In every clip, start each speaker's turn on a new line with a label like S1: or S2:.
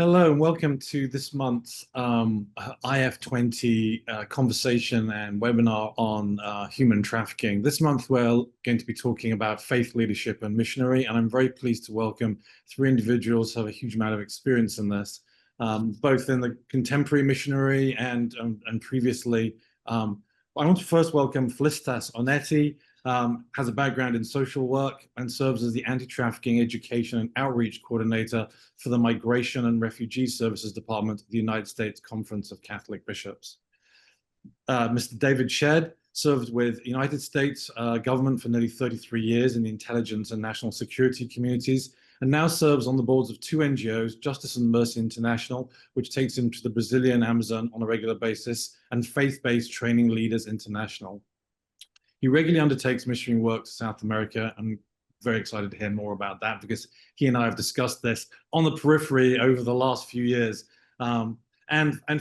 S1: Hello and welcome to this month's IF20 conversation and webinar on human trafficking. This month we're going to be talking about faith leadership and missionary, and I'm very pleased to welcome three individuals who have a huge amount of experience in this, both in the contemporary missionary and previously. I want to first welcome Felicitas Onetti. Has a background in social work and serves as the Anti-Trafficking Education and Outreach Coordinator for the Migration and Refugee Services Department of the United States Conference of Catholic Bishops. Mr. David Shedd served with United States government for nearly 33 years in the intelligence and national security communities, and now serves on the boards of two NGOs, Justice and Mercy International, which takes him to the Brazilian Amazon on a regular basis, and Faith-Based Training Leaders International. He regularly undertakes missionary work to South America. I'm very excited to hear more about that because he and I have discussed this on the periphery over the last few years. And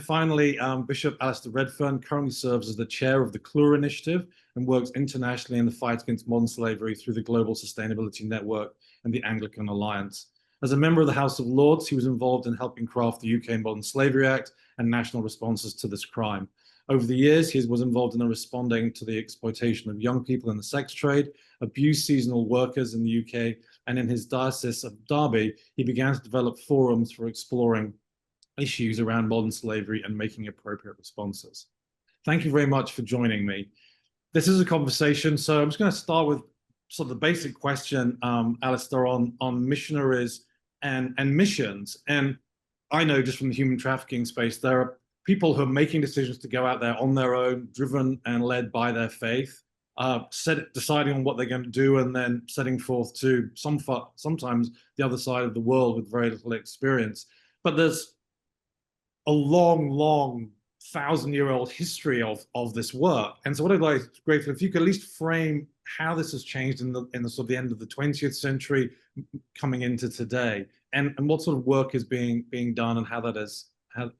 S1: finally, Bishop Alistair Redfern currently serves as the chair of the CLURA Initiative and works internationally in the fight against modern slavery through the Global Sustainability Network and the Anglican Alliance. As a member of the House of Lords, he was involved in helping craft the UK Modern Slavery Act and national responses to this crime. Over the years, he was involved in responding to the exploitation of young people in the sex trade, abused seasonal workers in the UK, and in his diocese of Derby, he began to develop forums for exploring issues around modern slavery and making appropriate responses. Thank you very much for joining me. This is a conversation, so I'm just going to start with sort of the basic question, Alistair, on missionaries and missions. And I know just from the human trafficking space, there are people who are making decisions to go out there on their own, driven and led by their faith, deciding on what they're going to do, and then setting forth to sometimes the other side of the world with very little experience. But there's a long, long 1,000-year-old history of this work. And so what I'd like, grateful if you could at least frame how this has changed in the sort of the end of the 20th century coming into today, and what sort of work is being done, and how that is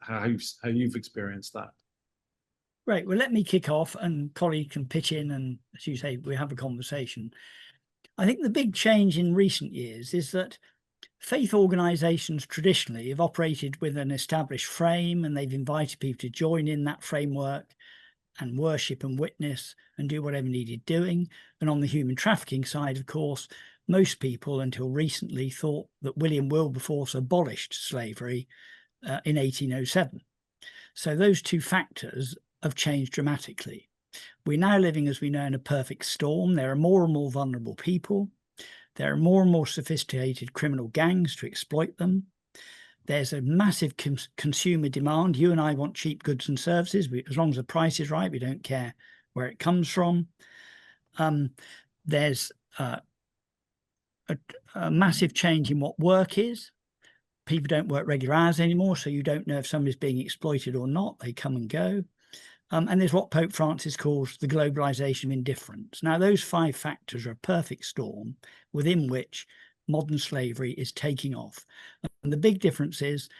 S1: how you've experienced that.
S2: Great. Well, let me kick off, and colleague can pitch in, and as you say, we have a conversation. I think the big change in recent years is that faith organisations traditionally have operated with an established frame, and they've invited people to join in that framework and worship and witness and do whatever needed doing. And on the human trafficking side, of course, most people until recently thought that William Wilberforce abolished slavery in 1807. So those two factors have changed dramatically. We're now living, as we know, in a perfect storm. There are more and more vulnerable people. There are more and more sophisticated criminal gangs to exploit them. There's a massive consumer demand. You and I want cheap goods and services. As long as the price is right, we don't care where it comes from. There's a massive change in what work is. People don't work regular hours anymore, so you don't know if somebody's being exploited or not. They come and go. And there's what Pope Francis calls the globalization of indifference. Now, those five factors are a perfect storm within which modern slavery is taking off. And the big difference is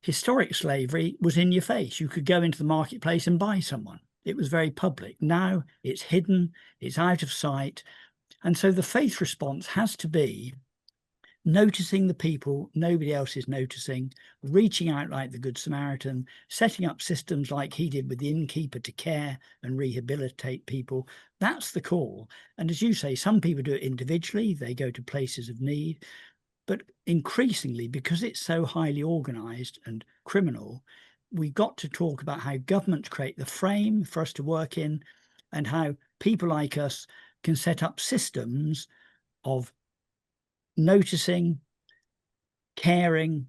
S2: historic slavery was in your face. You could go into the marketplace and buy someone. It was very public. Now it's hidden, it's out of sight. And so the faith response has to be noticing the people nobody else is noticing, reaching out like the Good Samaritan, setting up systems like he did with the innkeeper to care and rehabilitate people. That's the call. And as you say, some people do it individually. They go to places of need. But increasingly, because it's so highly organized and criminal, we've got to talk about how governments create the frame for us to work in, and how people like us can set up systems of noticing, caring,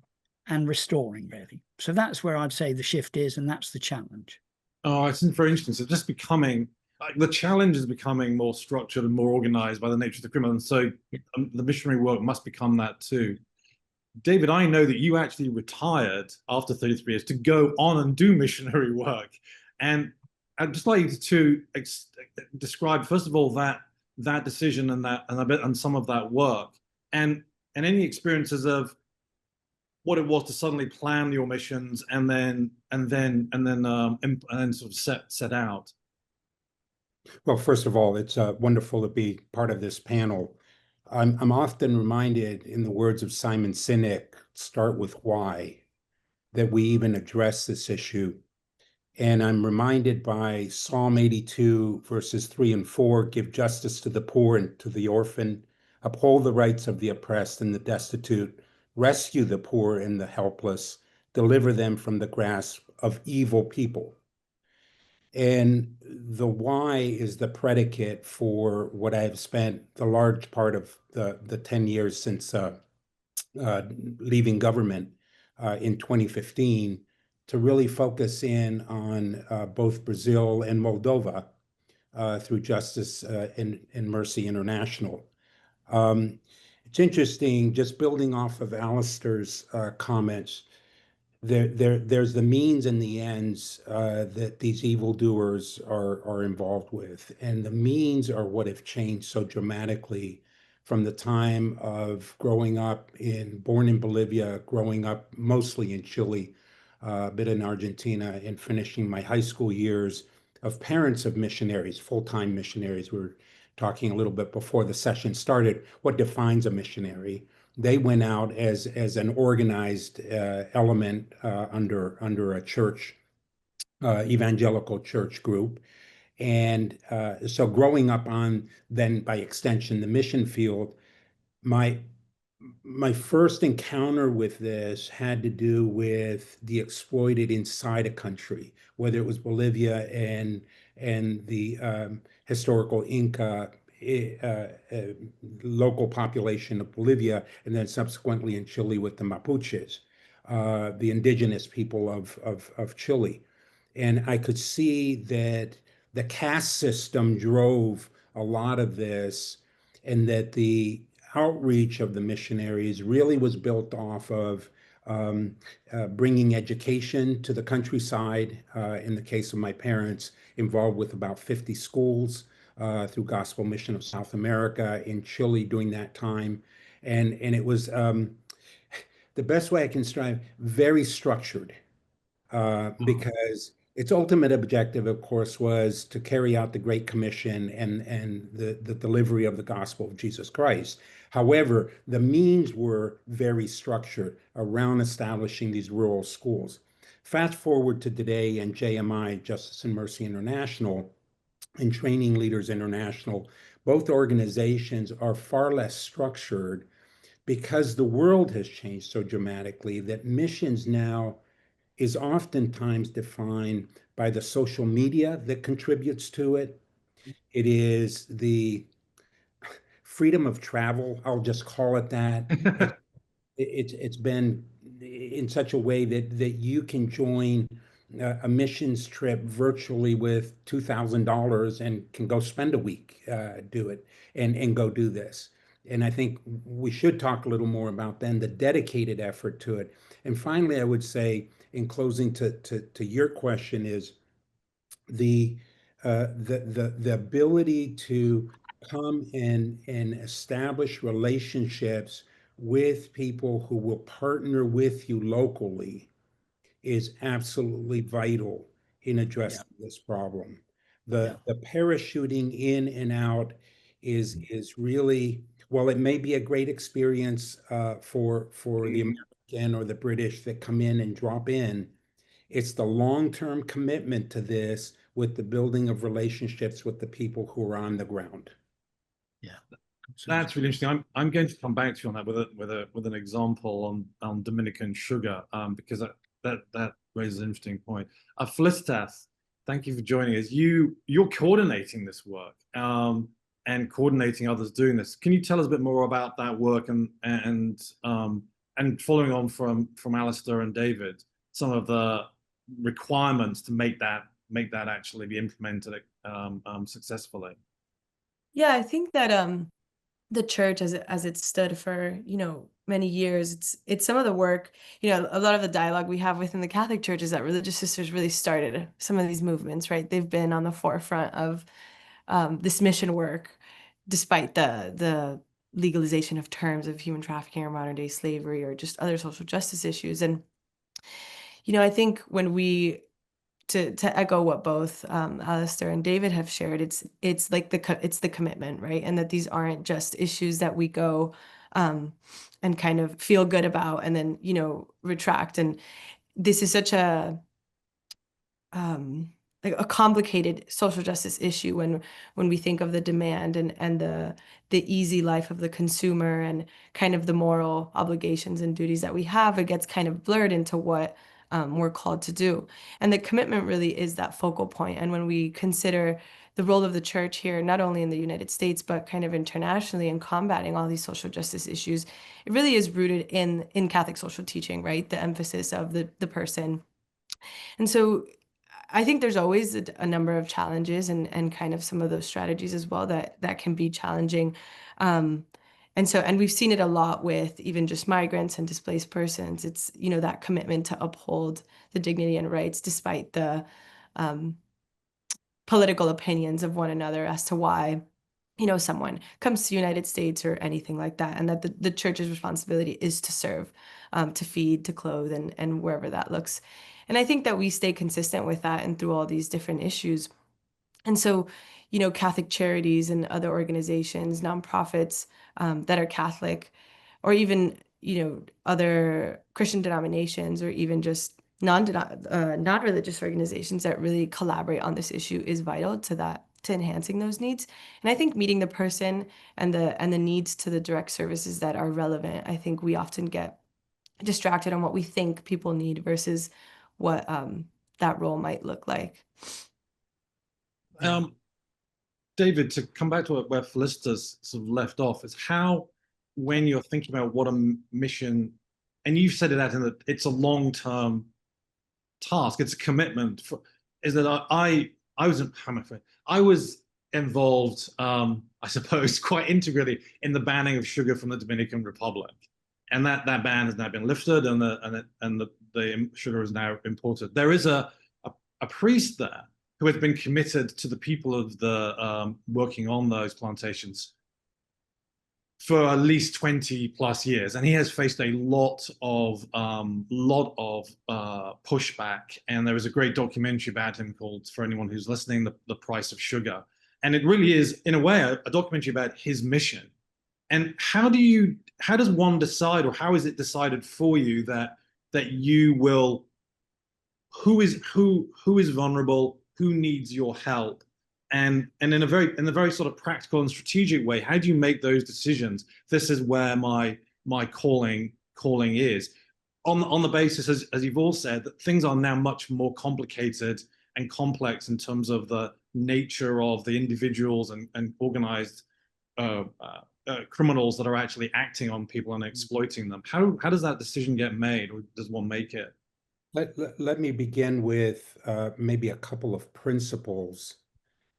S2: and restoring, really. So that's where I'd say the shift is, and that's the challenge.
S1: Oh, it's very interesting. So just becoming, the challenge is becoming more structured and more organized by the nature of the criminal. And so the missionary work must become that too. David, I know that you actually retired after 33 years to go on and do missionary work. And I'd just like you to describe, first of all, that decision and some of that work. And any experiences of what it was to suddenly plan your missions and then sort of set out.
S3: Well, first of all, it's wonderful to be part of this panel. I'm often reminded, in the words of Simon Sinek, start with why, that we even address this issue. And I'm reminded by Psalm 82, verses 3 and 4, give justice to the poor and to the orphan, uphold the rights of the oppressed and the destitute, rescue the poor and the helpless, deliver them from the grasp of evil people. And the why is the predicate for what I've spent the large part of the 10 years since leaving government in 2015 to really focus in on both Brazil and Moldova through Justice and Mercy International. It's interesting, just building off of Alistair's comments, there's the means and the ends that these evildoers are involved with. And the means are what have changed so dramatically from the time of born in Bolivia, growing up mostly in Chile, a bit in Argentina, and finishing my high school years of parents of missionaries, full-time missionaries. We were talking a little bit before the session started, what defines a missionary? They went out as an organized element under a church, evangelical church group. And so growing up on, then by extension, the mission field, my first encounter with this had to do with the exploited inside a country, whether it was Bolivia and the historical Inca local population of Bolivia, and then subsequently in Chile with the Mapuches, the indigenous people of Chile. And I could see that the caste system drove a lot of this, and that the outreach of the missionaries really was built off of bringing education to the countryside. In the case of my parents, involved with about 50 schools through Gospel Mission of South America, in Chile during that time. And it was the best way I can describe, very structured, because its ultimate objective, of course, was to carry out the Great Commission and the delivery of the gospel of Jesus Christ. However, the means were very structured around establishing these rural schools. Fast forward to today, and JMI, Justice and Mercy International, and Training Leaders International, both organizations are far less structured because the world has changed so dramatically that missions now is oftentimes defined by the social media that contributes to it. It is the freedom of travel, I'll just call it that. It's been in such a way that you can join a missions trip virtually with $2,000 and can go spend a week, do it, and go do this. And I think we should talk a little more about then the dedicated effort to it. And finally, I would say, in closing to your question, is the ability to come and establish relationships with people who will partner with you locally is absolutely vital in addressing this problem. The parachuting in and out is really, well, it may be a great experience for the American or the British that come in and drop in. It's the long-term commitment to this with the building of relationships with the people who are on the ground.
S2: Yeah.
S1: That's really interesting. I'm going to come back to you on that with an example on Dominican sugar, because that raises an interesting point. Felicitas, thank you for joining us. You're coordinating this work and coordinating others doing this. Can you tell us a bit more about that work and following on from Alistair and David, some of the requirements to make that actually be implemented successfully?
S4: Yeah, I think that the church as it stood for many years, it's some of the work, a lot of the dialogue we have within the Catholic Church is that religious sisters really started some of these movements, right? They've been on the forefront of this mission work, despite the legalization of terms of human trafficking or modern day slavery or just other social justice issues. And I think when we to echo what both Alistair and David have shared, it's like it's the commitment, right? And that these aren't just issues that we go and kind of feel good about and then, you know, retract. And this is such a like a complicated social justice issue when we think of the demand and the easy life of the consumer and kind of the moral obligations and duties that we have. It gets kind of blurred into what we're called to do. And the commitment really is that focal point. And when we consider the role of the church here, not only in the United States, but kind of internationally in combating all these social justice issues, it really is rooted in Catholic social teaching, right? The emphasis of the person. And so I think there's always a number of challenges and kind of some of those strategies as well that can be challenging. And we've seen it a lot with even just migrants and displaced persons. It's, you know, that commitment to uphold the dignity and rights despite the political opinions of one another as to why, you know, someone comes to the United States or anything like that, and that the church's responsibility is to serve, to feed, to clothe, and wherever that looks. And I think that we stay consistent with that and through all these different issues. And so, you know, Catholic charities and other organizations, nonprofits that are Catholic, or even, you know, other Christian denominations, or even just non-religious organizations that really collaborate on this issue is vital to that, to enhancing those needs. And I think meeting the person and the needs to the direct services that are relevant, I think we often get distracted on what we think people need versus what that role might look like.
S1: David, to come back to where Felicitas sort of left off, is how, when you're thinking about what a mission, and you've said it out in that it's a long-term task, it's a commitment. Is that I was involved, I suppose, quite integrally in the banning of sugar from the Dominican Republic, and that ban has now been lifted, and the sugar is now imported. There is a priest there who has been committed to the people of the working on those plantations for at least 20 plus years, and he has faced a lot of pushback. And there is a great documentary about him called, for anyone who's listening, The Price of Sugar. And it really is, in a way, a documentary about his mission. And how does one decide, or how is it decided for you that you will, who is vulnerable, who needs your help, and in a very sort of practical and strategic way, how do you make those decisions? This is where my calling is, on the basis, as you've all said, that things are now much more complicated and complex in terms of the nature of the individuals and organized criminals that are actually acting on people and exploiting them. How does that decision get made, or does one make it?
S3: Let me begin with maybe a couple of principles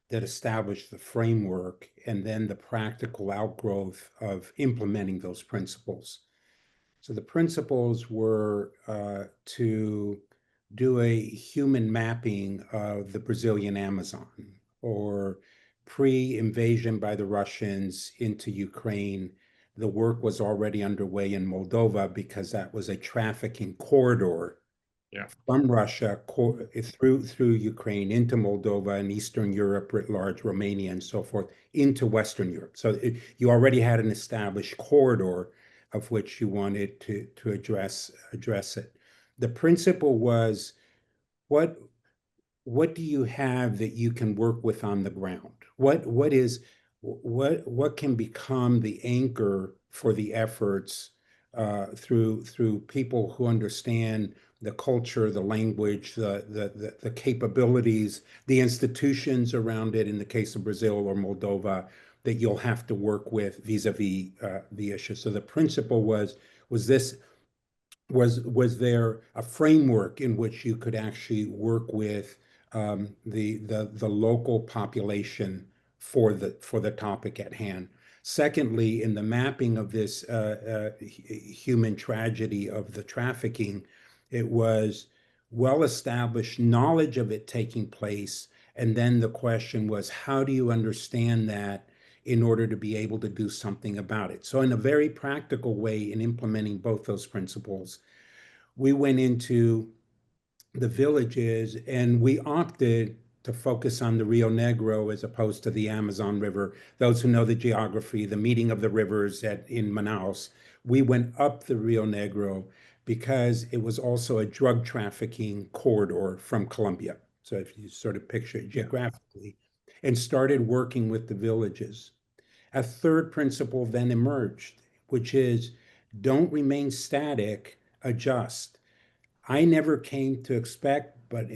S3: that establish the framework, and then the practical outgrowth of implementing those principles. So the principles were to do a human mapping of the Brazilian Amazon, or pre-invasion by the Russians into Ukraine. The work was already underway in Moldova because that was a trafficking corridor from Russia through Ukraine into Moldova and Eastern Europe writ large, Romania and so forth, into Western Europe. So you already had an established corridor of which you wanted to address it. The principle was, what do you have that you can work with on the ground? What can become the anchor for the efforts through people who understand the culture, the language, the capabilities, the institutions around it, in the case of Brazil or Moldova, that you'll have to work with vis-a-vis the issue. So the principle was there a framework in which you could actually work with the local population for the topic at hand? Secondly, in the mapping of this human tragedy of the trafficking, it was well-established knowledge of it taking place. And then the question was, how do you understand that in order to be able to do something about it? So in a very practical way, in implementing both those principles, we went into the villages, and we opted to focus on the Rio Negro as opposed to the Amazon River. Those who know the geography, the meeting of the rivers in Manaus, we went up the Rio Negro because it was also a drug trafficking corridor from Colombia. So if you sort of picture it geographically, and started working with the villages. A third principle then emerged, which is don't remain static, adjust. I never came to expect, but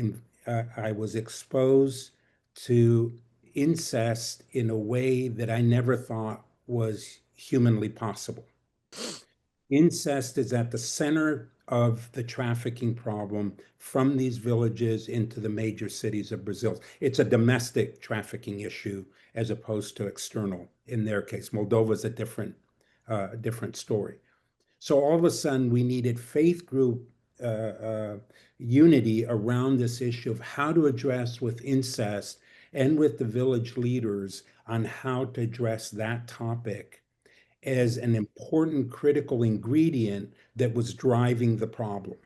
S3: I was exposed to incest in a way that I never thought was humanly possible. Incest is at the center of the trafficking problem from these villages into the major cities of Brazil. It's a domestic trafficking issue as opposed to external in their case. Moldova is a different story. So all of a sudden, we needed faith group unity around this issue of how to address with incest and with the village leaders on how to address that topic as an important critical ingredient that was driving the problem.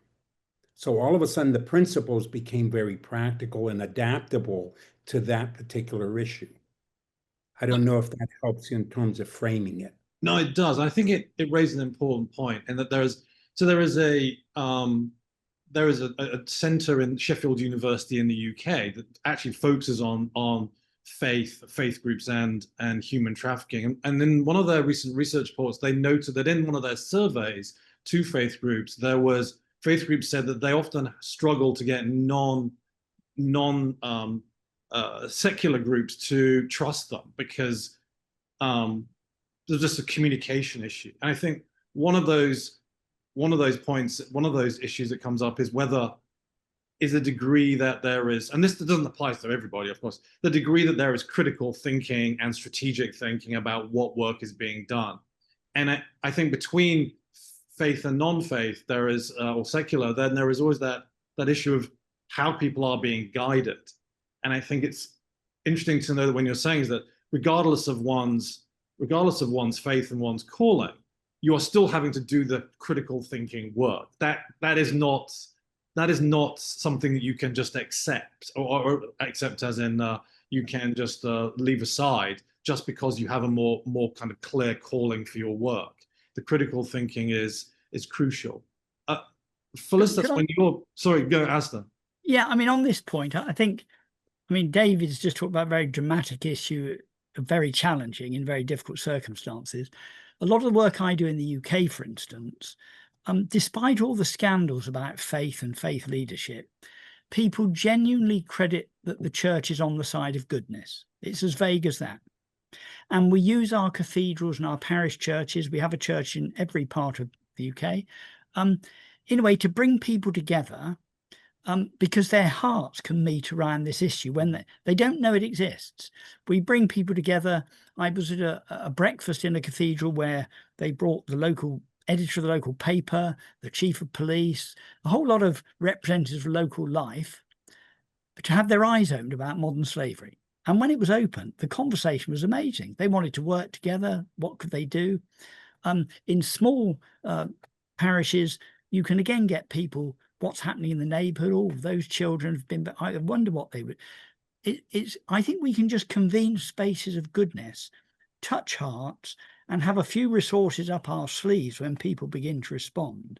S3: So all of a sudden, the principles became very practical and adaptable to that particular issue. I don't know if that helps you in terms of framing it.
S1: No, it does. I think it raises an important point, and that there is a center in Sheffield University in the UK that actually focuses on faith groups and human trafficking. And in one of their recent research reports, they noted that in one of their surveys to faith groups, faith groups said that they often struggle to get secular groups to trust them because there's just a communication issue. And I think one of those issues that comes up is the degree that there is, and this doesn't apply to everybody, of course, the degree that there is critical thinking and strategic thinking about what work is being done. And I think between faith and non-faith, there is, or secular, then there is always that issue of how people are being guided. And I think it's interesting to know that when you're saying is that regardless of one's faith and one's calling, you are still having to do the critical thinking work. That is not something that you can just accept or accept as in you can just leave aside just because you have a more kind of clear calling for your work. The critical thinking is crucial. Felicitas, sorry, go, Asta.
S2: Yeah, I mean, on this point, David's just talked about a very dramatic issue, very challenging in very difficult circumstances. A lot of the work I do in the UK, for instance, despite all the scandals about faith and faith leadership, people genuinely credit that the church is on the side of goodness. It's as vague as that. And we use our cathedrals and our parish churches. We have a church in every part of the UK, in a way to bring people together because their hearts can meet around this issue when they don't know it exists. We bring people together. I was at a breakfast in a cathedral where they brought the local editor of the local paper, the chief of police, a whole lot of representatives of local life to have their eyes opened about modern slavery. And when it was open, the conversation was amazing. They wanted to work together. What could they do? In small parishes, you can again get people, what's happening in the neighborhood. Oh, those children have been, I wonder what they would. I think we can just convene spaces of goodness, touch hearts, and have a few resources up our sleeves when people begin to respond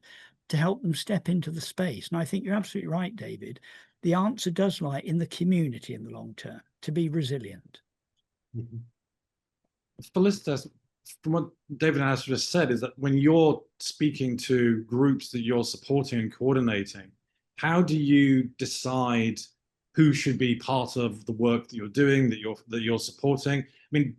S2: to help them step into the space. And I think you're absolutely right, David. The answer does lie in the community in the long term, to be resilient.
S3: Mm-hmm.
S1: Felicitas, from what David and Asta just said, is that when you're speaking to groups that you're supporting and coordinating, how do you decide who should be part of the work that you're doing, that you're supporting? I mean,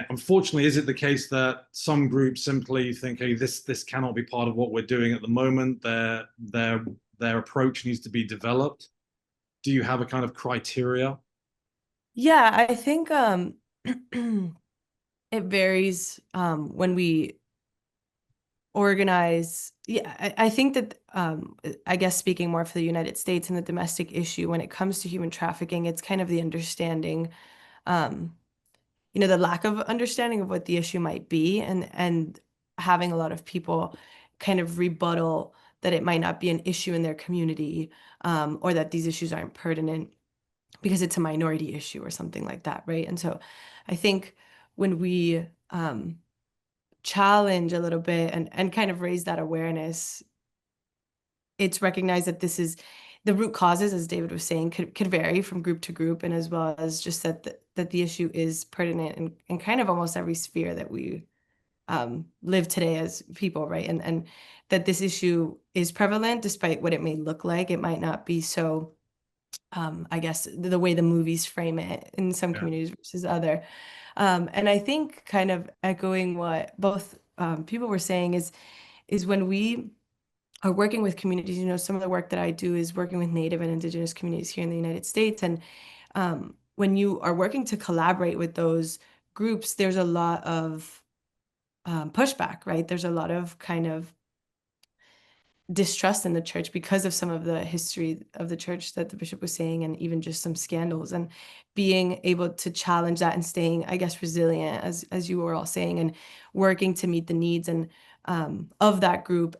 S1: unfortunately, is it the case that some groups simply think, hey, this cannot be part of what we're doing at the moment? Their approach needs to be developed. Do you have a kind of criteria?
S4: Yeah, I think it varies when we organize. Yeah, I think that I guess speaking more for the United States and the domestic issue when it comes to human trafficking, it's kind of the understanding, the lack of understanding of what the issue might be, and having a lot of people kind of rebuttal that it might not be an issue in their community, or that these issues aren't pertinent because it's a minority issue or something like that, right? And so I think when we challenge a little bit and kind of raise that awareness, it's recognized that this is the root causes, as David was saying, could vary from group to group, and as well as just that the issue is pertinent in kind of almost every sphere that we live today as people, right? And that this issue is prevalent despite what it may look like. It might not be so, I guess, the way the movies frame it in some communities versus other. And I think kind of echoing what both people were saying is when we are working with communities, some of the work that I do is working with Native and Indigenous communities here in the United States. And when you are working to collaborate with those groups, there's a lot of pushback, right? There's a lot of kind of distrust in the church because of some of the history of the church that the bishop was saying, and even just some scandals, and being able to challenge that and staying, I guess, resilient, as you were all saying, and working to meet the needs and of that group,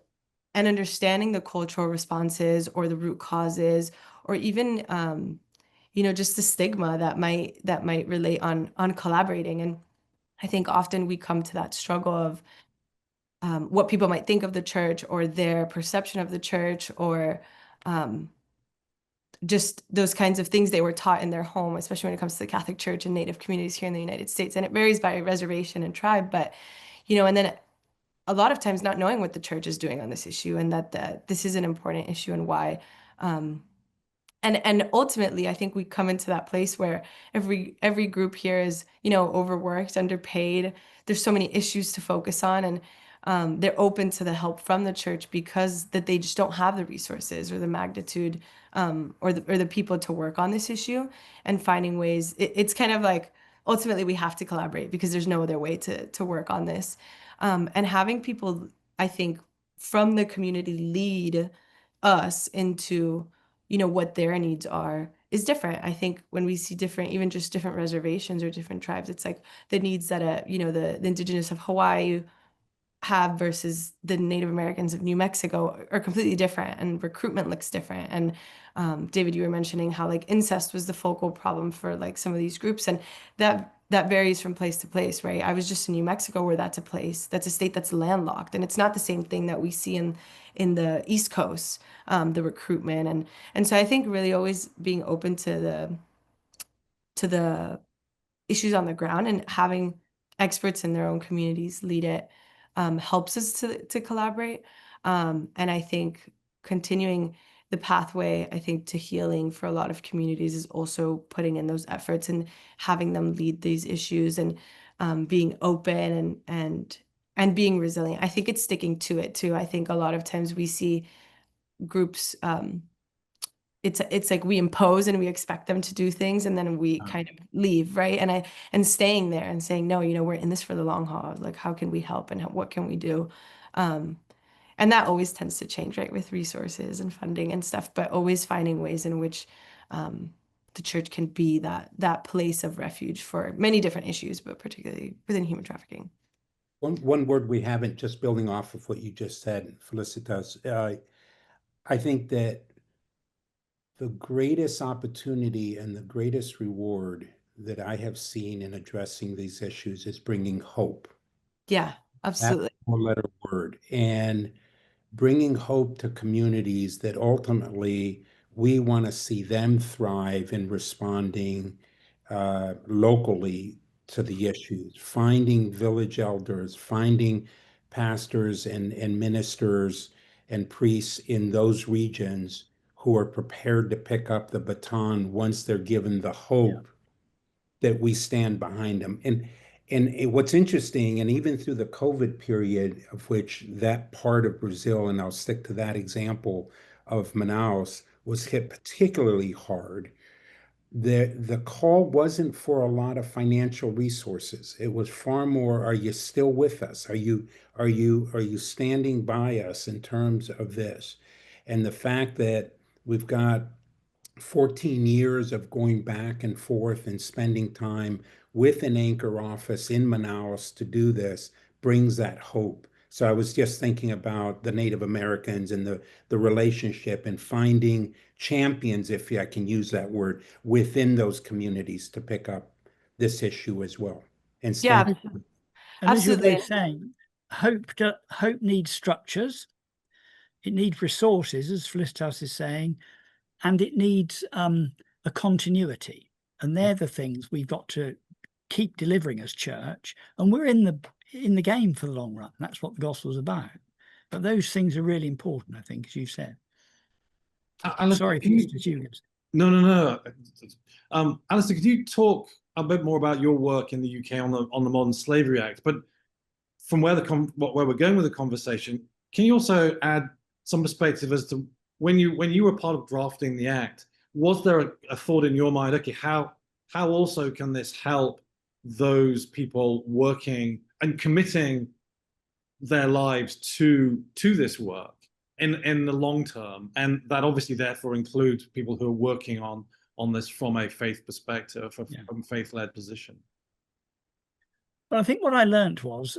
S4: and understanding the cultural responses or the root causes, or even just the stigma that might relate on collaborating. And I think often we come to that struggle of what people might think of the church, or their perception of the church, or just those kinds of things they were taught in their home, especially when it comes to the Catholic Church and Native communities here in the United States. And it varies by reservation and tribe, but and then a lot of times not knowing what the church is doing on this issue, and that this is an important issue, and why. And ultimately, I think we come into that place where every group here is, overworked, underpaid. There's so many issues to focus on, and they're open to the help from the church because that they just don't have the resources or the magnitude, or the people to work on this issue, and finding ways. It's kind of like ultimately we have to collaborate because there's no other way to work on this, and having people, I think, from the community lead us into what their needs are is different. I think when we see different, even just different reservations or different tribes, it's like the needs that the Indigenous of Hawaii have versus the Native Americans of New Mexico are completely different, and recruitment looks different. And David, you were mentioning how like incest was the focal problem for like some of these groups, and that varies from place to place, right? I was just in New Mexico, where that's a state that's landlocked, and it's not the same thing that we see in the East Coast, the recruitment. And so I think really always being open to the issues on the ground, and having experts in their own communities lead it helps us to collaborate. And I think continuing the pathway, I think, to healing for a lot of communities is also putting in those efforts and having them lead these issues, and being open and being resilient. I think it's sticking to it too. I think a lot of times we see groups, it's like we impose and we expect them to do things, and then we kind of leave, right? And staying there and saying, no, we're in this for the long haul. Like, how can we help, and what can we do? And that always tends to change, right, with resources and funding and stuff, but always finding ways in which the church can be that place of refuge for many different issues, but particularly within human trafficking.
S3: One word we haven't, just building off of what you just said, Felicitas, I think that the greatest opportunity and the greatest reward that I have seen in addressing these issues is bringing hope.
S4: Yeah, absolutely.
S3: That's a four-letter word. And bringing hope to communities that ultimately we want to see them thrive in responding locally to the issues, finding village elders, finding pastors and ministers and priests in those regions who are prepared to pick up the baton once they're given the hope that we stand behind them. And what's interesting, and even through the COVID period, of which that part of Brazil, and I'll stick to that example of Manaus, was hit particularly hard. The call wasn't for a lot of financial resources. It was far more, are you still with us? Are you standing by us in terms of this? And the fact that we've got 14 years of going back and forth and spending time with an anchor office in Manaus to do this brings that hope. So I was just thinking about the Native Americans and the relationship and finding champions, if I can use that word, within those communities to pick up this issue as well. And
S4: Yeah,
S3: spend
S2: And as you're
S4: absolutely.
S2: both saying, hope needs structures, it needs resources, as Felicitas is saying, and it needs a continuity. And they're the things we've got to keep delivering as church. And we're in the game for the long run. That's what the gospel's about. But those things are really important, I think, as you said. Sorry, Felicitas, you.
S1: No. Alistair, could you talk a bit more about your work in the UK on the Modern Slavery Act? But from where we're going with the conversation, can you also add some perspective as to when you were part of drafting the act? Was there a thought in your mind? Okay, how also can this help those people working and committing their lives to this work in the long term, and that obviously therefore includes people who are working on this from a faith perspective, from faith-led position.
S2: Well, I think what I learnt was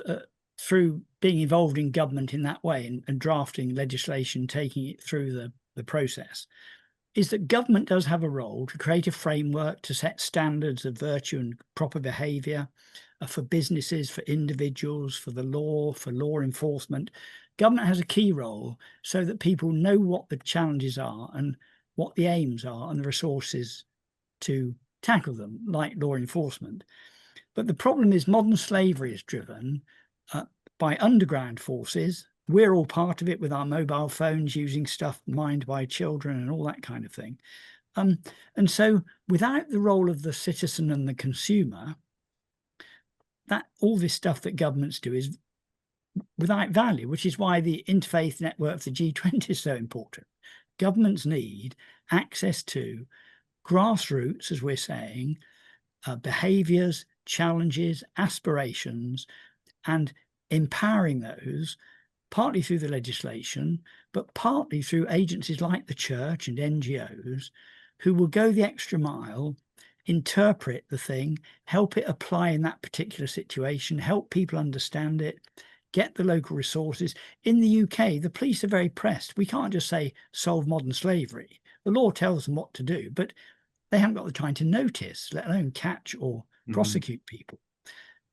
S2: through being involved in government in that way and drafting legislation, taking it through the process, is that government does have a role to create a framework to set standards of virtue and proper behaviour for businesses, for individuals, for the law, for law enforcement. Government has a key role so that people know what the challenges are and what the aims are and the resources to tackle them, like law enforcement. But the problem is modern slavery is driven by underground forces. We're all part of it with our mobile phones, using stuff mined by children and all that kind of thing. And so without the role of the citizen and the consumer, that all this stuff that governments do is without value, which is why the interfaith network of the G20 is so important. Governments need access to grassroots, as we're saying, behaviours, challenges, aspirations, and empowering those partly through the legislation, but partly through agencies like the church and NGOs who will go the extra mile, interpret the thing, help it apply in that particular situation, help people understand it, get the local resources. In the UK, the police are very pressed. We can't just say solve modern slavery. The law tells them what to do, but they haven't got the time to notice, let alone catch or prosecute people.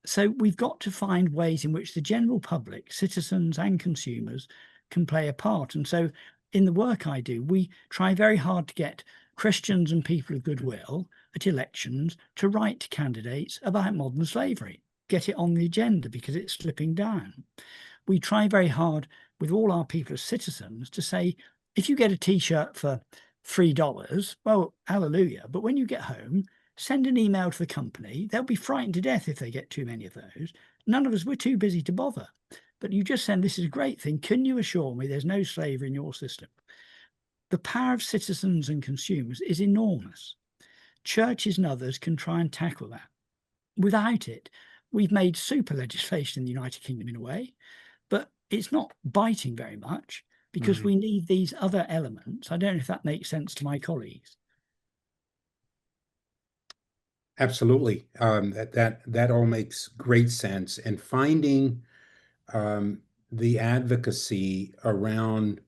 S2: So we've got to find ways in which the general public, citizens and consumers, can play a part. And so in the work I do, we try very hard to get Christians and people of goodwill at elections to write to candidates about modern slavery, get it on the agenda because it's slipping down. We try very hard with all our people as citizens to say, if you get a T-shirt for $3, well, hallelujah. But when you get home, send an email to the company. They'll be frightened to death if they get too many of those. None of us, we're too busy to bother. But you just send, this is a great thing. Can you assure me there's no slavery in your system? The power of citizens and consumers is enormous. Churches and others can try and tackle that. Without it, we've made super legislation in the United Kingdom in a way, but it's not biting very much because we need these other elements. I don't know if that makes sense to my colleagues.
S3: Absolutely. That all makes great sense. And finding the advocacy around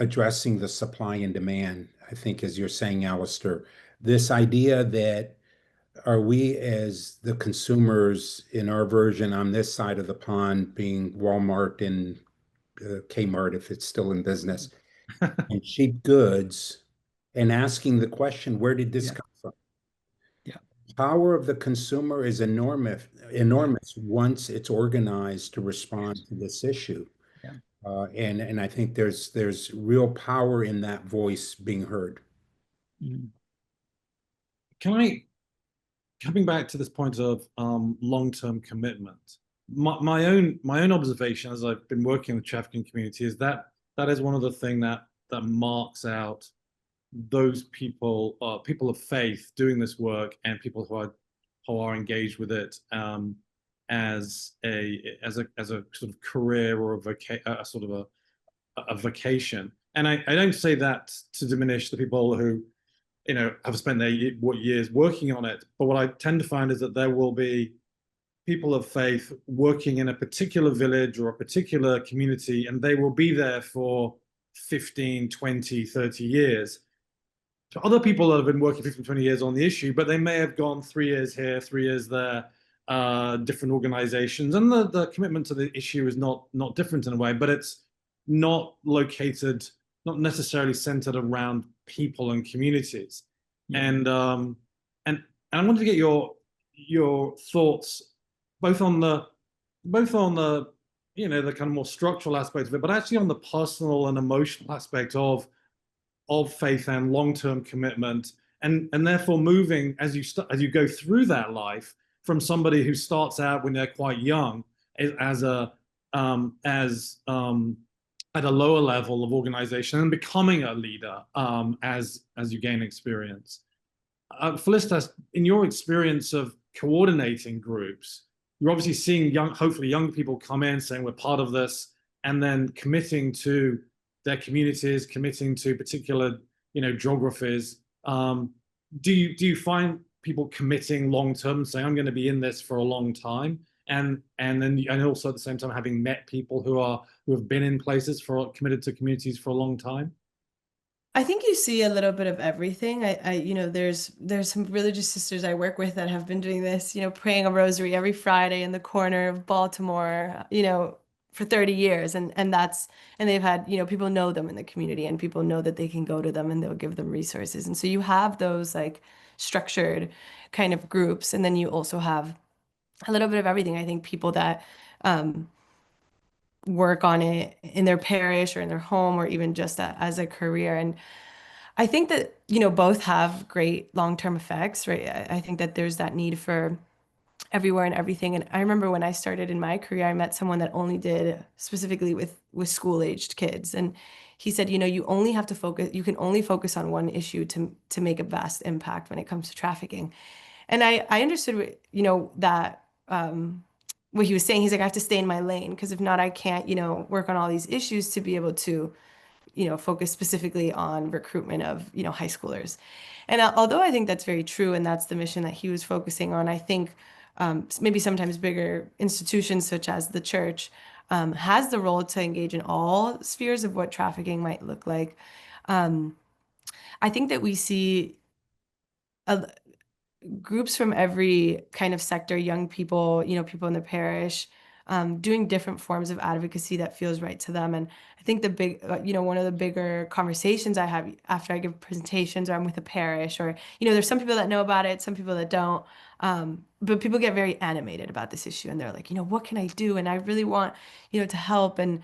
S3: addressing the supply and demand, I think, as you're saying, Alistair, this idea that are we as the consumers in our version on this side of the pond, being Walmart and Kmart, if it's still in business, and cheap goods, and asking the question, where did this come from? Power of the consumer is enormous once it's organized to respond to this issue. And I think there's real power in that voice being heard.
S1: Coming back to this point of long-term commitment, my own observation as I've been working in the trafficking community is that is one of the things that marks out those people of faith doing this work and people who are engaged with it as a sort of career or a vocation. And I don't say that to diminish the people who have spent their years working on it, but what I tend to find is that there will be people of faith working in a particular village or a particular community, and they will be there for 15, 20, 30 years. So other people that have been working 15, 20 years on the issue, but they may have gone 3 years here, 3 years there, different organizations. And the commitment to the issue is not different in a way, but it's not located, not necessarily centered around people and communities.
S2: Yeah.
S1: And I wanted to get your thoughts both on the you know, the kind of more structural aspect of it, but actually on the personal and emotional aspect of faith and long-term commitment, and therefore moving as you go through that life from somebody who starts out when they're quite young as at a lower level of organization and becoming a leader as you gain experience. Felicitas, in your experience of coordinating groups, you're obviously seeing hopefully young people come in saying we're part of this, and then committing to their communities, committing to particular, you know, geographies. Do you find people committing long term, saying I'm going to be in this for a long time, and also at the same time having met people who have been in places committed to communities for a long time?
S4: I think you see a little bit of everything. You know, there's some religious sisters I work with that have been doing this, you know, praying a rosary every Friday in the corner of Baltimore, you know, for 30 years. And they've had, you know, people know them in the community and people know that they can go to them and they'll give them resources. And so you have those like structured kind of groups. And then you also have a little bit of everything. I think people that, work on it in their parish or in their home or even just as a career. And I think that, you know, both have great long-term effects, right? I think that there's that need for everywhere and everything. And I remember when I started in my career, I met someone that only did specifically with school-aged kids. And he said, you know, you can only focus on one issue to make a vast impact when it comes to trafficking. And I understood, you know, that what he was saying. He's like, I have to stay in my lane because if not, I can't, you know, work on all these issues to be able to, you know, focus specifically on recruitment of, you know, high schoolers. And although I think that's very true and that's the mission that he was focusing on, I think maybe sometimes bigger institutions such as the church has the role to engage in all spheres of what trafficking might look like. I think that we see groups from every kind of sector, young people, you know, people in the parish, doing different forms of advocacy that feels right to them. And I think the big, you know, one of the bigger conversations I have after I give presentations or I'm with a parish or, you know, there's some people that know about it, some people that don't. But people get very animated about this issue and they're like, you know, what can I do? And I really want, you know, to help. And,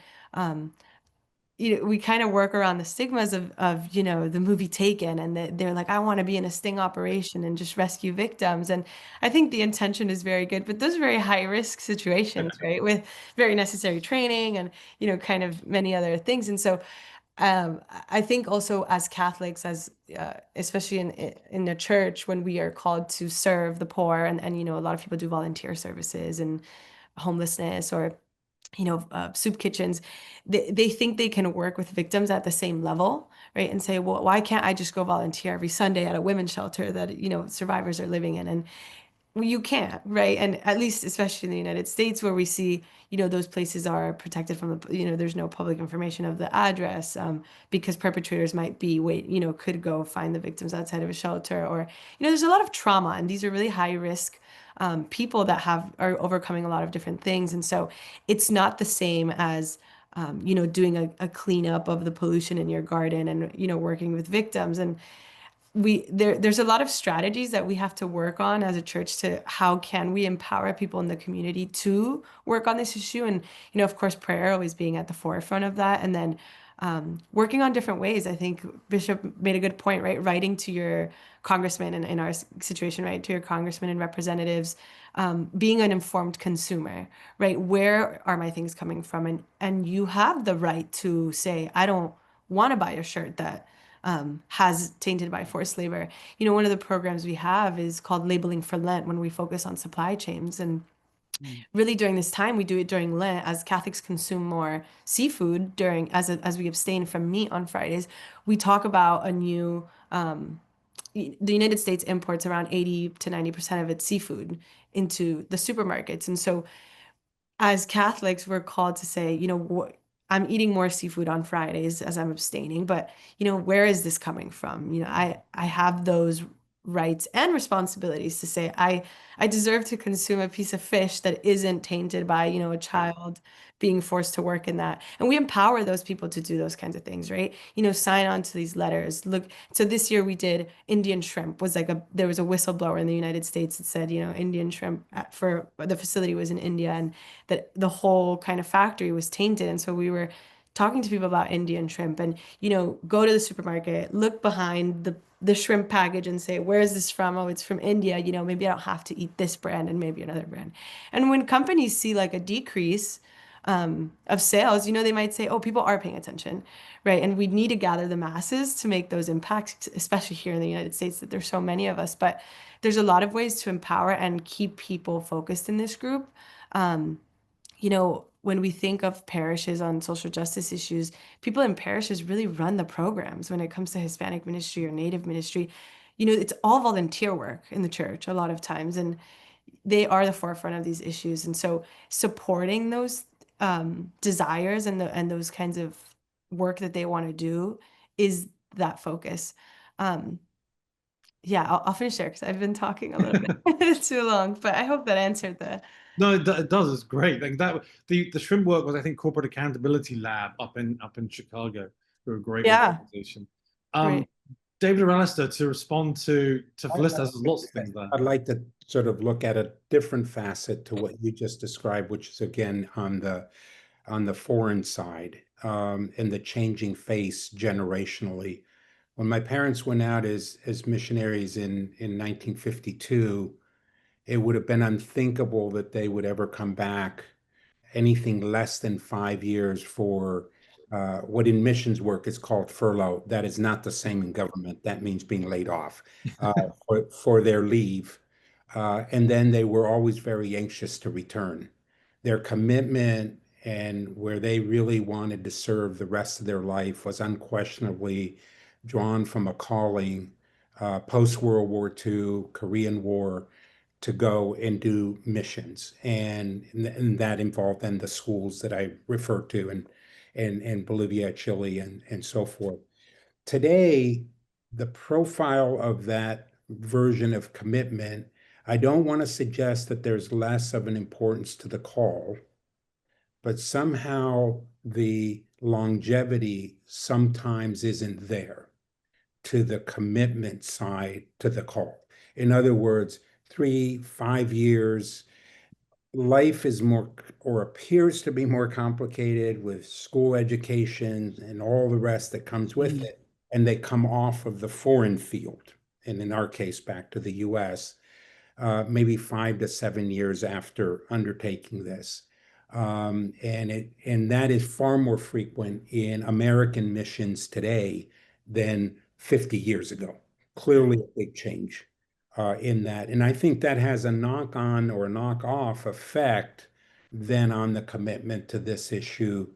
S4: you know, we kind of work around the stigmas of, you know, the movie Taken, and they're like, I want to be in a sting operation and just rescue victims. And I think the intention is very good, but those are very high risk situations, right? With very necessary training and, you know, kind of many other things. And so I think also as Catholics, especially in the church, when we are called to serve the poor, and you know, a lot of people do volunteer services and homelessness or, you know, soup kitchens, they think they can work with victims at the same level, right? And say, well, why can't I just go volunteer every Sunday at a women's shelter that, you know, survivors are living in? And well, you can't, right? And at least, especially in the United States, where we see, you know, those places are protected from the, you know, there's no public information of the address because perpetrators might be, you know, could go find the victims outside of a shelter, or, you know, there's a lot of trauma, and these are really high risk people that are overcoming a lot of different things. And so it's not the same as, you know, doing a cleanup of the pollution in your garden and, you know, working with victims. And there's a lot of strategies that we have to work on as a church to how can we empower people in the community to work on this issue. And, you know, of course, prayer always being at the forefront of that. And then working on different ways. I think Bishop made a good point, right? Writing to your congressman, and in our situation, right, to your congressmen and representatives, being an informed consumer, right? Where are my things coming from? And you have the right to say, I don't want to buy a shirt that has tainted by forced labor. You know, one of the programs we have is called Labeling for Lent, when we focus on supply chains. And really during this time, we do it during Lent, as Catholics consume more seafood as we abstain from meat on Fridays. We talk about a new the United States imports around 80 to 90% of its seafood into the supermarkets. And so as Catholics, we're called to say, I'm eating more seafood on Fridays as I'm abstaining, but where is this coming from? I have those rights and responsibilities to say I deserve to consume a piece of fish that isn't tainted by, a child being forced to work in that. And we empower those people to do those kinds of things, right? Sign on to these letters. Look, so this year we did Indian shrimp was there was a whistleblower in the United States that said, Indian shrimp for the facility was in India, and that the whole kind of factory was tainted. And so we were talking to people about Indian shrimp and, go to the supermarket, look behind the shrimp package and say, where is this from? Oh, it's from India. Maybe I don't have to eat this brand and maybe another brand. And when companies see like a decrease of sales, they might say, oh, people are paying attention, right? And we need to gather the masses to make those impacts, especially here in the United States, that there's so many of us. But there's a lot of ways to empower and keep people focused in this group. When we think of parishes on social justice issues, people in parishes really run the programs when it comes to Hispanic ministry or Native ministry. It's all volunteer work in the church a lot of times, and they are the forefront of these issues. And so supporting those desires and those kinds of work that they want to do is that focus. Yeah, I'll finish there because I've been talking a little bit too long, but I hope that answered the.
S1: No, it does. It's great. Like that, the shrimp work was, I think, Corporate Accountability Lab up in Chicago. They're a great organization.
S4: Great.
S1: David or Alistair, to respond to Felicitas, there's lots of things there.
S3: I'd like to sort of look at a different facet to what you just described, which is again on the foreign side, and the changing face generationally. When my parents went out as missionaries in 1952, it would have been unthinkable that they would ever come back anything less than 5 years for what in missions work is called furlough. That is not the same in government. That means being laid off for their leave. And then they were always very anxious to return. Their commitment and where they really wanted to serve the rest of their life was unquestionably drawn from a calling post-World War II, Korean War, to go and do missions. And that involved then the schools that I referred to in Bolivia, Chile, and so forth. Today, the profile of that version of commitment, I don't want to suggest that there's less of an importance to the call, but somehow the longevity sometimes isn't there to the commitment side to the call. In other words, 3-5 years, life is more, or appears to be more complicated with school education and all the rest that comes with it. And they come off of the foreign field, and in our case, back to the US, maybe 5 to 7 years after undertaking this. And that is far more frequent in American missions today than 50 years ago. Clearly a big change in that. And I think that has a knock-on or knock-off effect then on the commitment to this issue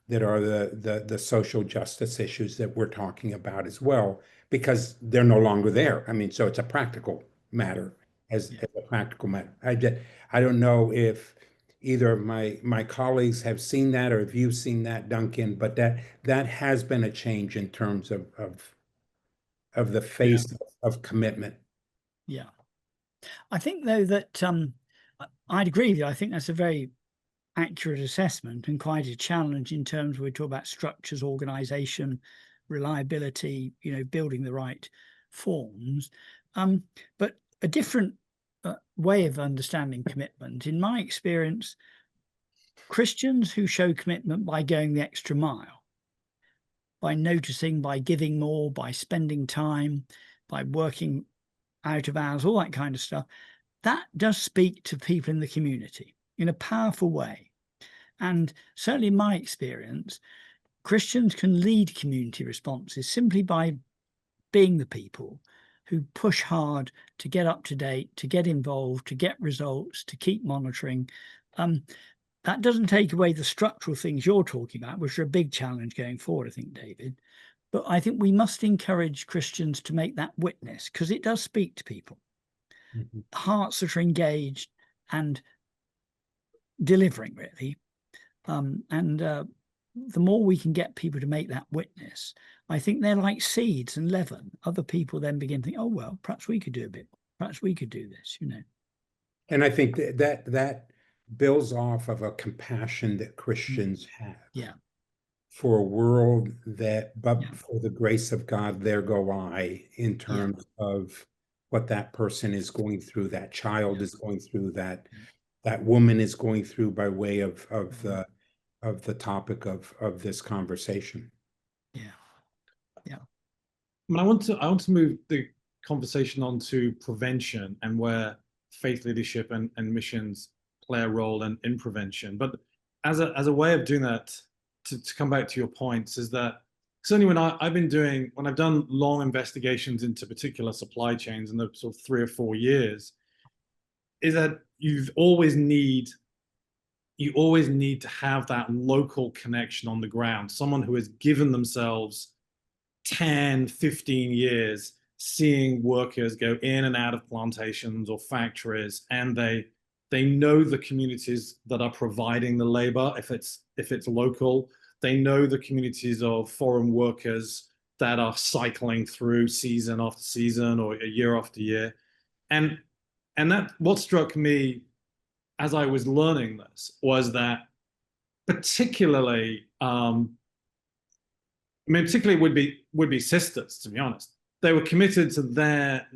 S3: that are the social justice issues that we're talking about as well, because they're no longer there. I mean, so it's a practical matter as a practical matter. I don't know if either of my colleagues have seen that, or if you've seen that, Duncan, but that has been a change in terms of the face of commitment.
S2: Yeah. I think, though, that I'd agree with you. I think that's a very accurate assessment and quite a challenge in terms of, we talk about structures, organization, reliability, building the right forms. But a different way of understanding commitment, in my experience, Christians who show commitment by going the extra mile, by noticing, by giving more, by spending time, by working out of hours, all that kind of stuff, that does speak to people in the community in a powerful way. And certainly in my experience, Christians can lead community responses simply by being the people who push hard to get up to date, to get involved, to get results, to keep monitoring. That doesn't take away the structural things you're talking about, which are a big challenge going forward, I think, David. But I think we must encourage Christians to make that witness, because it does speak to people.
S3: Mhm.
S2: Hearts that are engaged and delivering, really. The more we can get people to make that witness, I think they're like seeds and leaven. Other people then begin to think, oh, well, perhaps we could do a bit more. Perhaps we could do this, you know.
S3: And I think that builds off of a compassion that Christians have.
S2: Yeah.
S3: For a world that, but
S2: Yeah.
S3: for the grace of God, there go I, in terms of what that person is going through, that child is going through, that woman is going through, by way of the topic of this conversation.
S2: Yeah.
S1: I want to move the conversation on to prevention and where faith leadership and missions play a role in prevention. But as a way of doing that, to come back to your points, is that certainly when I've done long investigations into particular supply chains in the sort of 3 or 4 years, is that you always need to have that local connection on the ground, someone who has given themselves 10, 15 years seeing workers go in and out of plantations or factories, and they know the communities that are providing the labor, if it's local. They know the communities of foreign workers that are cycling through season after season or year after year. And that, what struck me as I was learning this, was that particularly particularly would be sisters, to be honest. They were committed to their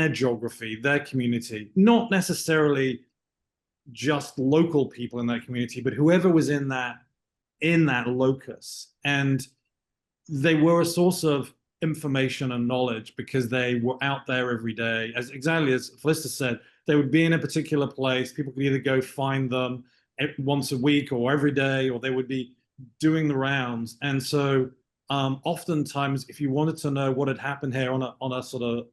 S1: geography, their community, not necessarily just local people in that community, but whoever was in that locus. And they were a source of information and knowledge because they were out there every day. Exactly as Felicitas said, they would be in a particular place. People could either go find them once a week or every day, or they would be doing the rounds. And so oftentimes, if you wanted to know what had happened here on a sort of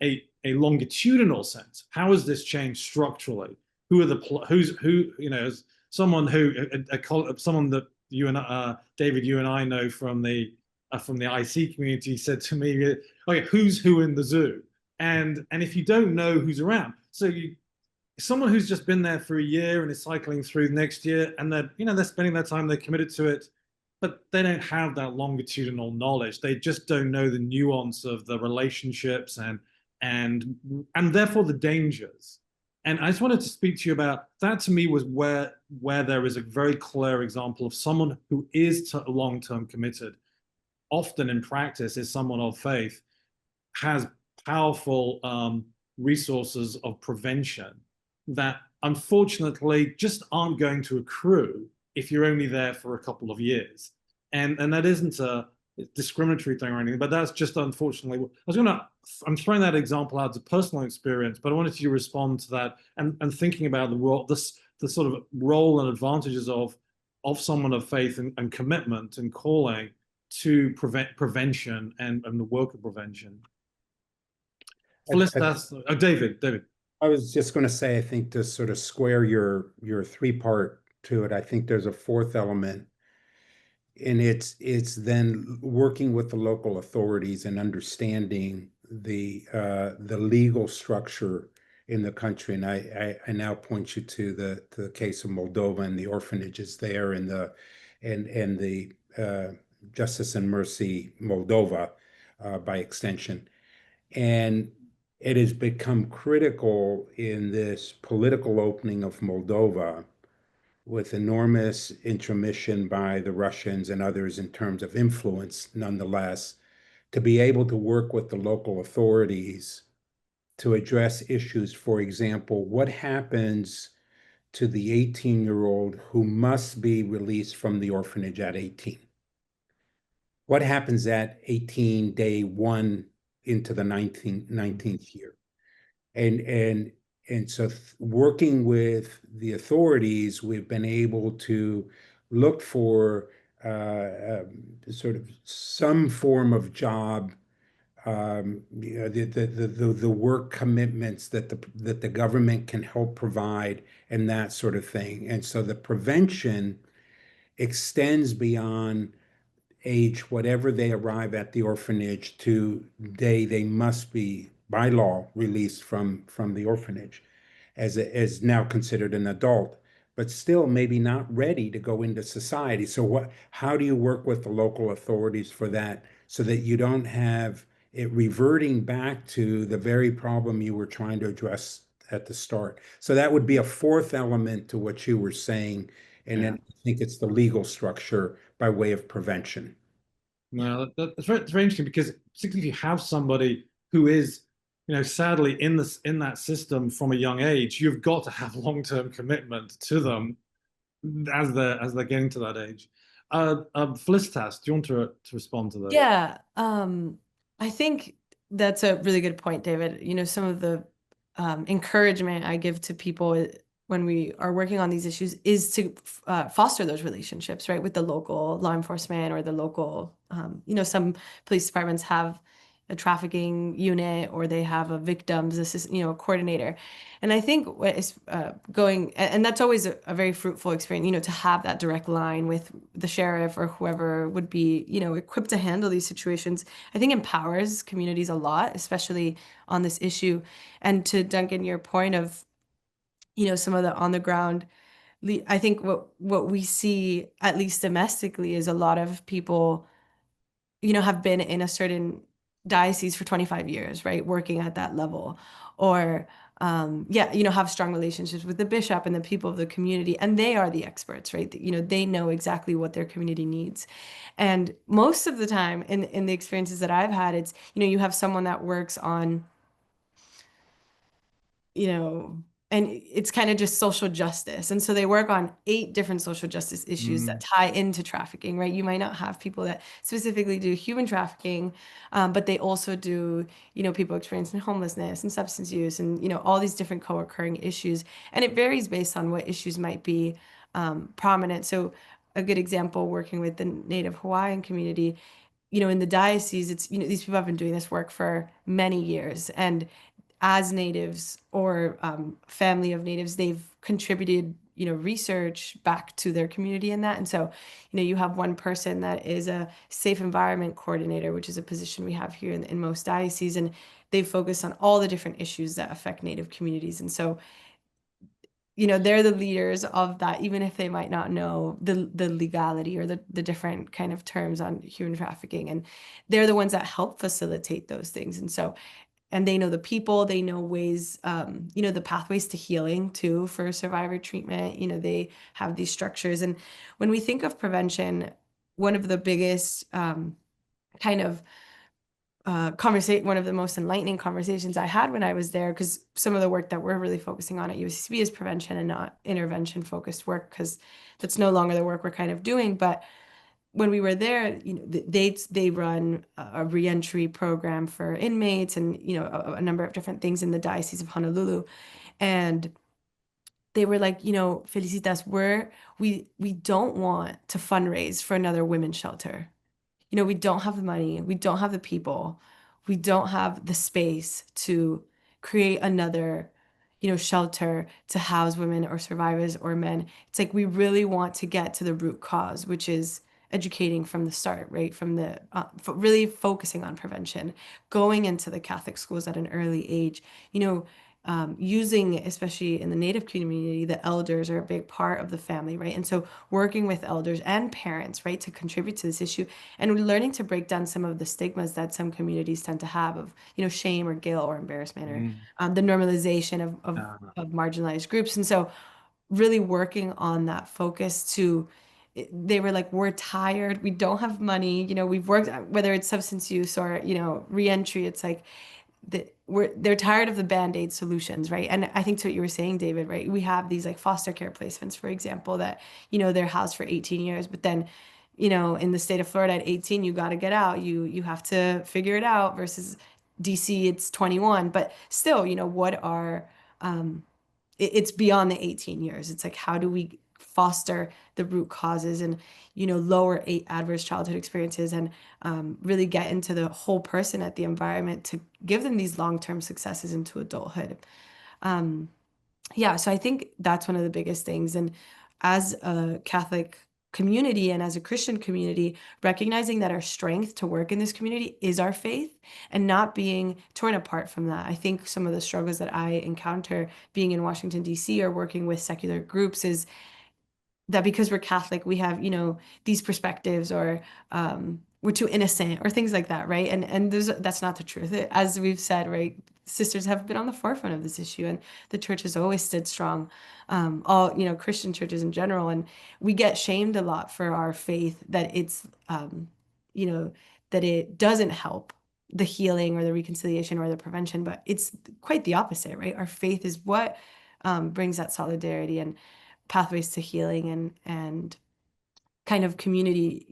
S1: a longitudinal sense, how has this changed structurally? Who are someone that you and David, you and I know from the IC community said to me, okay, who's who in the zoo? And if you don't know who's around, so someone who's just been there for a year and is cycling through next year, and they're spending their time, they're committed to it, but they don't have that longitudinal knowledge. They just don't know the nuance of the relationships and therefore the dangers. And I just wanted to speak to you about that. To me, was where there is a very clear example of someone who is long-term committed, often in practice is someone of faith, has powerful resources of prevention that unfortunately just aren't going to accrue if you're only there for a couple of years. And that isn't a discriminatory thing or anything, but that's just unfortunately, I'm throwing that example out as a personal experience, but I wanted you to respond to that and thinking about the role, the sort of role and advantages of someone of faith and commitment and calling to prevention and the work of prevention. David.
S3: I was just going to say, I think to sort of square your 3-part to it, I think there's a 4th element, and it's then working with the local authorities and understanding the legal structure in the country. And I now point you to the case of Moldova and the orphanages there, and the Justice and Mercy Moldova by extension. And it has become critical in this political opening of Moldova, with enormous intromission by the Russians and others in terms of influence, nonetheless, to be able to work with the local authorities to address issues. For example, what happens to the 18-year-old who must be released from the orphanage at 18? What happens at 18, day 1 into the 19th year? And so working with the authorities, we've been able to look for sort of some form of job, the work commitments that the government can help provide, and that sort of thing. And so the prevention extends beyond age, whatever they arrive at the orphanage, to day they must be by law released from the orphanage as now considered an adult, but still maybe not ready to go into society. So how do you work with the local authorities for that so that you don't have it reverting back to the very problem you were trying to address at the start? So that would be a fourth element to what you were saying. And then I think it's the legal structure by way of prevention.
S1: No, that's very interesting, because particularly if you have somebody who is, sadly in that system from a young age, you've got to have long-term commitment to them as they're getting to that age. Felicitas, do you want to respond to that?
S4: Yeah, I think that's a really good point, David. Some of the encouragement I give to people when we are working on these issues is to foster those relationships, right, with the local law enforcement or the local, some police departments have a trafficking unit, or they have a victims assist, a coordinator. And I think what is going, and that's always a very fruitful experience, to have that direct line with the sheriff or whoever would be, equipped to handle these situations, I think empowers communities a lot, especially on this issue. And to Duncan, your point of, some of the on the ground, I think what we see, at least domestically, is a lot of people, have been in a certain diocese for 25 years, right, working at that level, or have strong relationships with the bishop and the people of the community, and they are the experts, right? They know exactly what their community needs. And most of the time in the experiences that I've had, it's, you have someone that works on, and it's kind of just social justice. And so they work on 8 different social justice issues that tie into trafficking, right? You might not have people that specifically do human trafficking, but they also do, people experiencing homelessness and substance use and, all these different co-occurring issues. And it varies based on what issues might be prominent. So a good example, working with the Native Hawaiian community, in the diocese, it's, these people have been doing this work for many years. And as natives or family of natives, they've contributed, research back to their community in that. And so, you have one person that is a safe environment coordinator, which is a position we have here in most dioceses, and they focus on all the different issues that affect Native communities. And so, they're the leaders of that, even if they might not know the legality or the different kind of terms on human trafficking. And they're the ones that help facilitate those things. And so, and they know the people, they know ways, the pathways to healing too for survivor treatment. They have these structures. And when we think of prevention, one of the biggest kind of one of the most enlightening conversations I had when I was there, because some of the work that we're really focusing on at UCCB is prevention and not intervention focused work, because that's no longer the work we're kind of doing. But when we were there, they run a reentry program for inmates and, a number of different things in the Diocese of Honolulu. And they were like, Felicitas, we don't want to fundraise for another women's shelter. We don't have the money, we don't have the people, we don't have the space to create another, shelter to house women or survivors or men. It's like, we really want to get to the root cause, which is educating from the start, right? From the really focusing on prevention, going into the Catholic schools at an early age, using, especially in the Native community, the elders are a big part of the family, right? And so working with elders and parents, right, to contribute to this issue, and learning to break down some of the stigmas that some communities tend to have of, shame or guilt or embarrassment, or the normalization of marginalized groups. And so really working on that focus to, they were like, we're tired, we don't have money, we've worked, whether it's substance use or, reentry, it's like, they're tired of the Band-Aid solutions, right? And I think to what you were saying, David, right? We have these like foster care placements, for example, that, they're housed for 18 years, but then, in the state of Florida at 18, you got to get out. You have to figure it out, versus DC, it's 21. But still, what are, it's beyond the 18 years. It's like, how do we foster the root causes and, lower adverse childhood experiences, and really get into the whole person at the environment to give them these long-term successes into adulthood. So I think that's one of the biggest things. And as a Catholic community and as a Christian community, recognizing that our strength to work in this community is our faith and not being torn apart from that. I think some of the struggles that I encounter being in Washington, D.C. or working with secular groups is that because we're Catholic, we have, these perspectives, or we're too innocent or things like that, right? And that's not the truth. As we've said, right, sisters have been on the forefront of this issue, and the church has always stood strong. All, Christian churches in general, and we get shamed a lot for our faith, that it's, that it doesn't help the healing or the reconciliation or the prevention, but it's quite the opposite, right? Our faith is what brings that solidarity and pathways to healing and kind of community.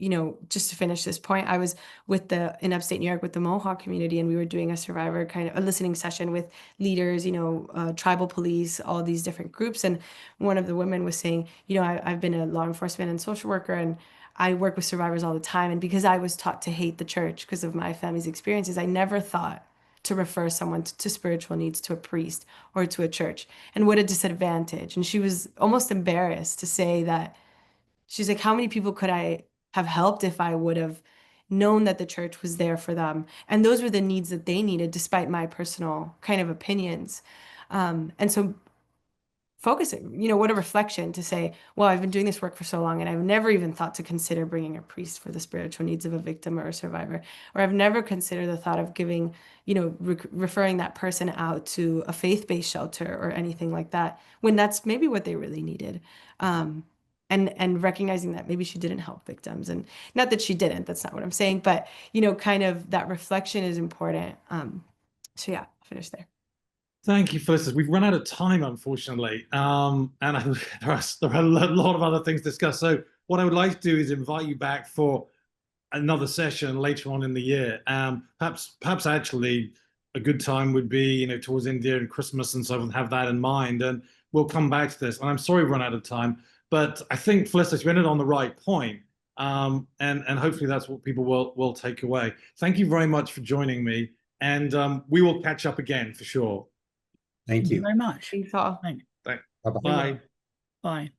S4: Just to finish this point, I was in upstate New York with the Mohawk community, and we were doing a listening session with leaders, tribal police, all these different groups. And one of the women was saying, I've been a law enforcement and social worker, and I work with survivors all the time. And because I was taught to hate the church because of my family's experiences, I never thought to refer someone to spiritual needs to a priest or to a church. And what a disadvantage. And she was almost embarrassed to say that. She's like, how many people could I have helped if I would have known that the church was there for them? And those were the needs that they needed, despite my personal kind of opinions. And so focusing, what a reflection to say, well, I've been doing this work for so long, and I've never even thought to consider bringing a priest for the spiritual needs of a victim or a survivor, or I've never considered the thought of giving, referring that person out to a faith-based shelter or anything like that, when that's maybe what they really needed. And recognizing that maybe she didn't help victims, and not that she didn't, that's not what I'm saying, but, kind of that reflection is important. So yeah, I'll finish there.
S1: Thank you, Felicitas. We've run out of time, unfortunately, and there are a lot of other things to discuss. So what I would like to do is invite you back for another session later on in the year. Perhaps actually a good time would be, towards India and Christmas and so on, have that in mind, and we'll come back to this. And I'm sorry we've run out of time, but I think, Felicitas, you ended on the right point, and hopefully that's what people will take away. Thank you very much for joining me, and we will catch up again for sure.
S3: Thank you
S2: very much.
S4: Thanks all.
S2: Thanks.
S3: Bye-bye.
S1: Bye.
S2: Bye.